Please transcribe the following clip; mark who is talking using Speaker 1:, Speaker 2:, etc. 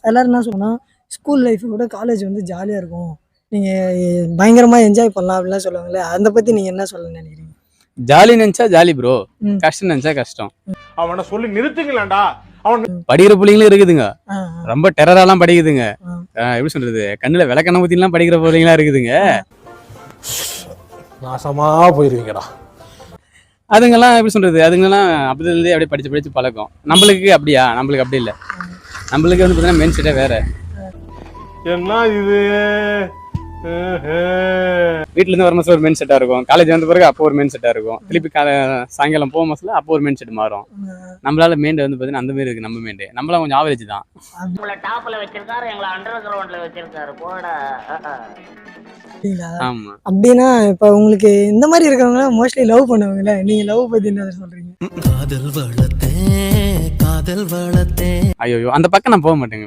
Speaker 1: எல்லாரும் என்ன சொல்லணும், ஸ்கூல் லைஃப் விட காலேஜ் வந்து ஜாலியாக இருக்கும், நீங்கள் பயங்கரமாக என்ஜாய் பண்ணலாம் அப்படிலாம் சொல்லுவாங்களே, அதை பற்றி நீங்கள் என்ன சொல்ல நினைக்கிறீங்க?
Speaker 2: ஜாலி நினைச்சா ஜாலி ப்ரோ, கஷ்டம் நினைச்சா கஷ்டம்.
Speaker 3: அவனை சொல்லி நிறுத்துங்களேன்டா.
Speaker 2: படிக்கிற பிள்ளைங்களும் இருக்குதுங்க, ரொம்ப டெரராலாம் படிக்குதுங்க. எப்படி சொல்றது, கண்ணுல விளக்கண்ண ஊத்திலாம் படிக்கிற பிள்ளைங்களா இருக்குதுங்க.
Speaker 3: நாசமா போயிருவீங்கடா.
Speaker 2: அதுங்கெல்லாம் எப்படி சொல்றது, அதுங்கெல்லாம் அப்படி அப்படியே படிச்சு படிச்சு பழக்கம். நம்மளுக்கு அப்படியா? நம்மளுக்கு அப்படி இல்லை. நம்மளுக்கு வந்து பார்த்தீங்கன்னா மெயின் செட்டே வேற.
Speaker 3: என்ன இது,
Speaker 2: வீட்டுல இருந்து வர மாசம் ஒரு மெயின் செட்டா இருக்கும், காலேஜ் வந்த பிறகு அப்போ ஒரு மெயின் செட்டா இருக்கும், திருப்பி சாயங்காலம் போக மாசத்துல அப்போ ஒரு மெயின் செட் மாறும். நம்மளால மெயின் வந்து பாத்தீங்கன்னா அந்த மாதிரி இருக்கு. நம்ம மெயின் நம்மளாம் கொஞ்சம் ஆவரேஜ் தான்.
Speaker 4: டாப்ல வச்சிருக்காரு, எங்களை அண்டர் கிரவுண்ட்ல வச்சிருக்காரு போடா.
Speaker 2: ஆமா.
Speaker 1: அப்படின்னா இப்ப உங்களுக்கு இந்த மாதிரி இருக்கவங்க மோஸ்ட்லி லவ் பண்ணுவாங்கல்ல, நீங்க லவ் பத்தி என்ன சொல்றீங்க?
Speaker 2: ஐயோ அந்த பக்கம் நான் போக மாட்டேங்க.